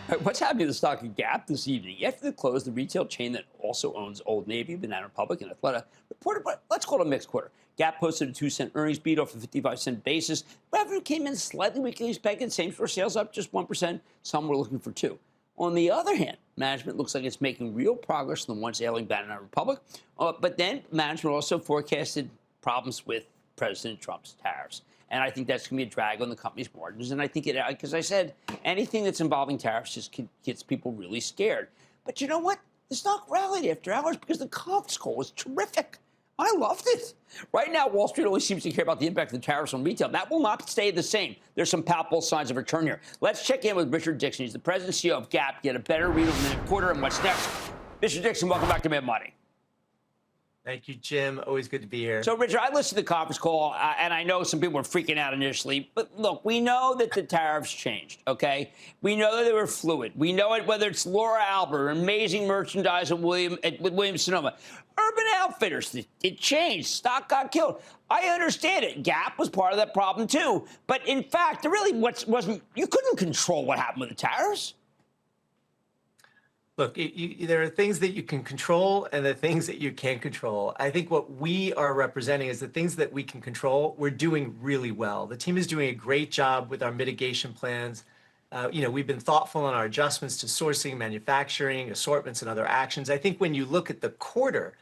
All right, what's happening to the stock of Gap this evening? After the close, the retail chain that also owns Old Navy, Banana Republic, and Athleta reported, let's call it a mixed quarter. Gap posted a 2-cent earnings beat off a 55-cent basis. Revenue came in slightly weakly expected. Same-store sales up just 1%. Some were looking for 2. On the other hand, management looks like it's making real progress in the once ailing Banana Republic. But then management also forecasted problems with President Trump's tariffs. And I think that's going to be a drag on the company's margins. And I think it, because I said, anything that's involving tariffs just gets people really scared. But you know what? The stock rallied after hours because the conference call was terrific. I loved it. Right now, Wall Street only seems to care about the impact of the tariffs on retail. That will not stay the same. There's some palpable signs of return here. Let's check in with Richard Dickson. He's the president and CEO of Gap. Get a better read on the quarter and what's next. Mr. Dickson, welcome back to Mad Money. Thank you, Jim. Always good to be here. So, Richard, I listened to the conference call, and I know some people were freaking out initially. But look, we know that the tariffs changed, okay? We know that they were fluid. We know it, whether it's Laura Albert, amazing merchandise with Williams-Sonoma. Urban Outfitters, it changed. Stock got killed. I understand it. Gap was part of that problem, too. But, in fact, there really wasn't – you couldn't control what happened with the tariffs. Look, there are things that you can control and the things that you can't control. I think what we are representing is the things that we can control, we're doing really well. The team is doing a great job with our mitigation plans. We've been thoughtful in our adjustments to sourcing, manufacturing, assortments, and other actions. I think when you look at the quarter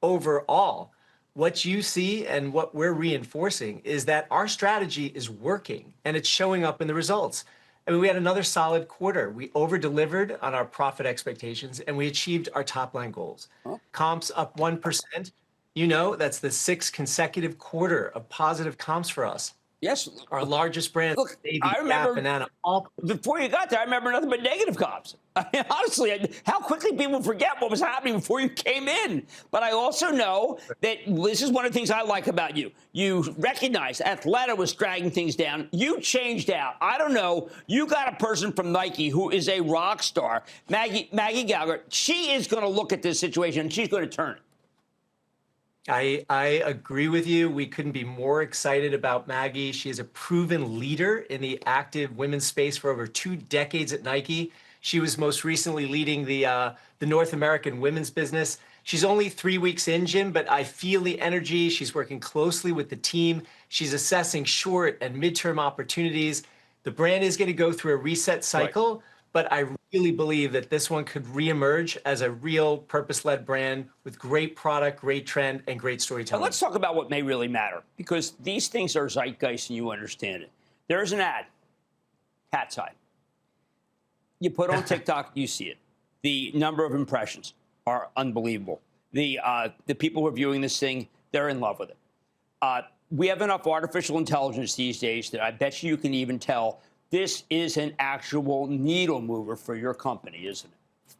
overall, what you see and what we're reinforcing is that our strategy is working and it's showing up in the results. I mean, we had another solid quarter. We over-delivered on our profit expectations, and we achieved our top-line goals. Comps up 1%. You know, that's the 6th consecutive quarter of positive comps for us. Yes. Our largest brands, look, Navy, I remember, Gap, Banana, all. Before you got there, I remember nothing but negative comps. I mean, honestly, how quickly people forget what was happening before you came in. But I also know that this is one of the things I like about you. You recognize Athleta was dragging things down. You changed out. I don't know. You got a person from Nike who is a rock star, Maggie Gallagher. She is going to look at this situation, and she's going to turn it. I agree with you. We couldn't be more excited about Maggie. She is a proven leader in the active women's space for over 2 decades at Nike. She was most recently leading the North American women's business. She's only 3 weeks in, Jim, but I feel the energy. She's working closely with the team. She's assessing short and midterm opportunities. The brand is going to go through a reset cycle. Right. But I really believe that this one could reemerge as a real purpose-led brand with great product, great trend, and great storytelling. Now let's talk about what may really matter, because these things are zeitgeist and you understand it. There's an ad, cat's eye. You put on TikTok, you see it. The number of impressions are unbelievable. The people who are viewing this thing, they're in love with it. We have enough artificial intelligence these days that I bet you can even tell this is an actual needle mover for your company, isn't it?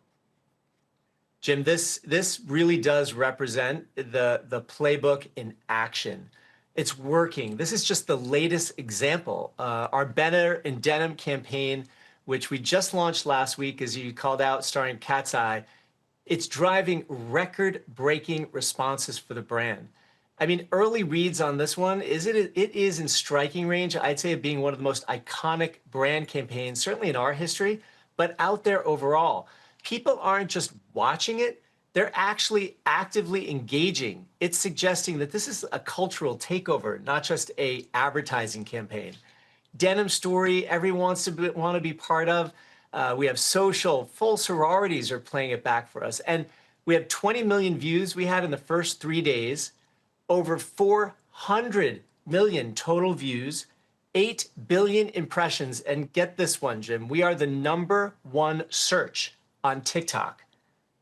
Jim, this really does represent the playbook in action. It's working. This is just the latest example. Our Better in Denim campaign, which we just launched last week, as you called out, starring Cat's Eye, it's driving record-breaking responses for the brand. I mean, early reads on this one, it is in striking range, I'd say, of being one of the most iconic brand campaigns, certainly in our history, but out there overall. People aren't just watching it, they're actually actively engaging. It's suggesting that this is a cultural takeover, not just a advertising campaign. Denim story, everyone want to be part of. We have social, full sororities are playing it back for us. And we have 20 million views we had in the first 3 days. Over 400 million total views, 8 billion impressions, and get this one, Jim, we are the #1 search on TikTok.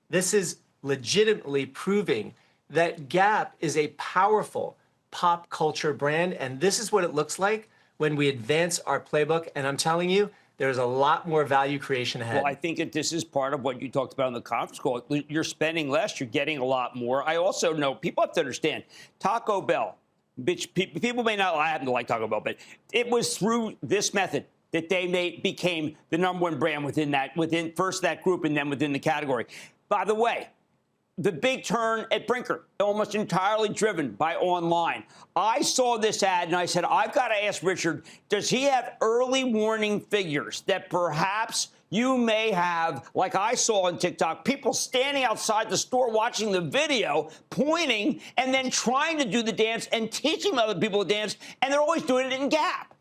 This is legitimately proving that Gap is a powerful pop culture brand, and this is what it looks like when we advance our playbook, and I'm telling you, there's a lot more value creation ahead. Well, I think that this is part of what you talked about on the conference call. You're spending less, you're getting a lot more. I also know people have to understand Taco Bell, which people may not happen to like Taco Bell, but it was through this method that they became the #1 brand within first that group and then within the category. By the way, the big turn at Brinker, almost entirely driven by online. I saw this ad and I said, I've got to ask Richard, does he have early warning figures that perhaps you may have, like I saw on TikTok, people standing outside the store watching the video, pointing, and then trying to do the dance and teaching other people to dance, and they're always doing it in Gap.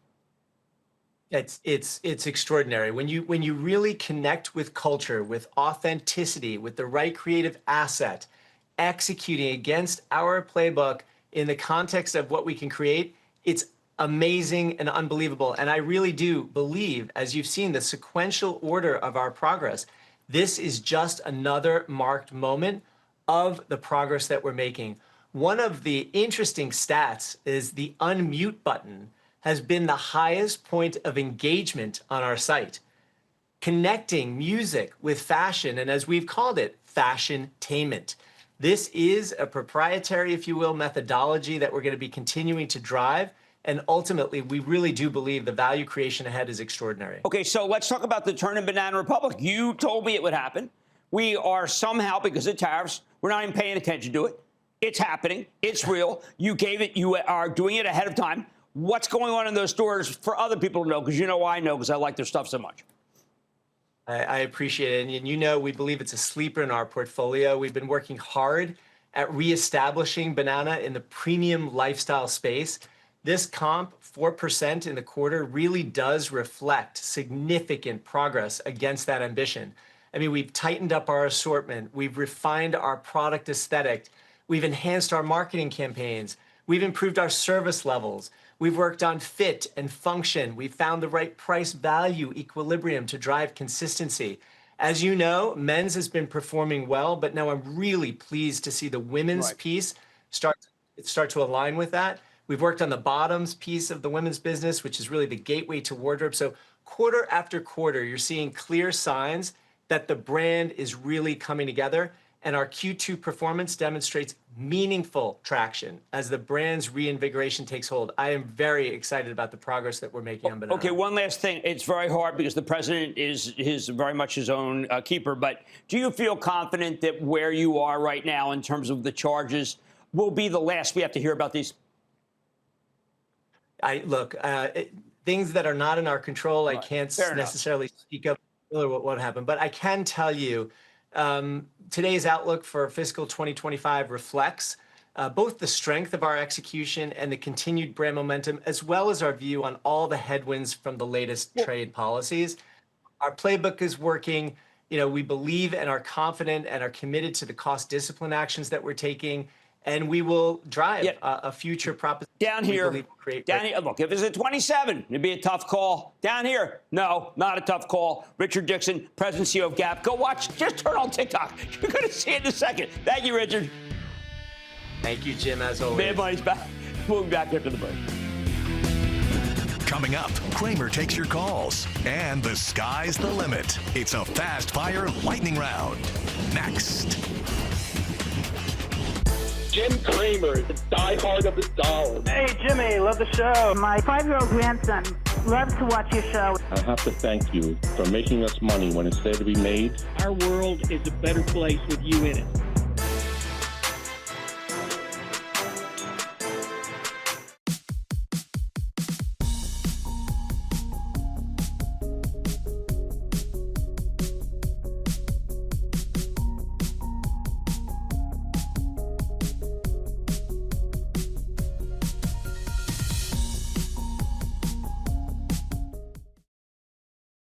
It's extraordinary when you really connect with culture, with authenticity, with the right creative asset, executing against our playbook in the context of what we can create. It's amazing and unbelievable. And I really do believe, as you've seen, the sequential order of our progress, this is just another marked moment of the progress that we're making. One of the interesting stats is the unmute button has been the highest point of engagement on our site, connecting music with fashion, and as we've called it, fashion-tainment. This is a proprietary, if you will, methodology that we're going to be continuing to drive, and ultimately, we really do believe the value creation ahead is extraordinary. Okay, so let's talk about the turn in Banana Republic. You told me it would happen. We are somehow, because of tariffs, we're not even paying attention to it. It's happening. It's real. You are doing it ahead of time. What's going on in those stores for other people to know? Because you know I know, because I like their stuff so much. I appreciate it. And you know, we believe it's a sleeper in our portfolio. We've been working hard at reestablishing Banana in the premium lifestyle space. This comp, 4% in the quarter, really does reflect significant progress against that ambition. I mean, we've tightened up our assortment. We've refined our product aesthetic. We've enhanced our marketing campaigns. We've improved our service levels. We've worked on fit and function. We've found the right price value equilibrium to drive consistency. As you know, men's has been performing well, but now I'm really pleased to see the women's piece start to align with that. We've worked on the bottoms piece of the women's business, which is really the gateway to wardrobe. So quarter after quarter, you're seeing clear signs that the brand is really coming together. And our Q2 performance demonstrates meaningful traction as the brand's reinvigoration takes hold. I am very excited about the progress that we're making on Banana. Okay, one last thing. It's very hard because the president is very much his own keeper. But do you feel confident that where you are right now in terms of the charges will be the last we have to hear about these? Look, things that are not in our control, I can't necessarily speak up what happened. But I can tell you, today's outlook for fiscal 2025 reflects both the strength of our execution and the continued brand momentum, as well as our view on all the headwinds from the latest trade policies. Our playbook is working. You know, we believe and are confident and are committed to the cost discipline actions that we're taking, and we will drive a future proposition. Down here, look, if it's at 27, it'd be a tough call. Down here, no, not a tough call. Richard Dickson, President and CEO of Gap. Go watch, just turn on TikTok. You're going to see it in a second. Thank you, Richard. Thank you, Jim, as always. Mad Money's back. We'll be back after the break. Coming up, Cramer takes your calls, and the sky's the limit. It's a fast-fire lightning round. Next. Jim Cramer, the diehard of the dollar. Hey, Jimmy, love the show. My 5-year-old grandson loves to watch your show. I have to thank you for making us money when it's there to be made. Our world is a better place with you in it.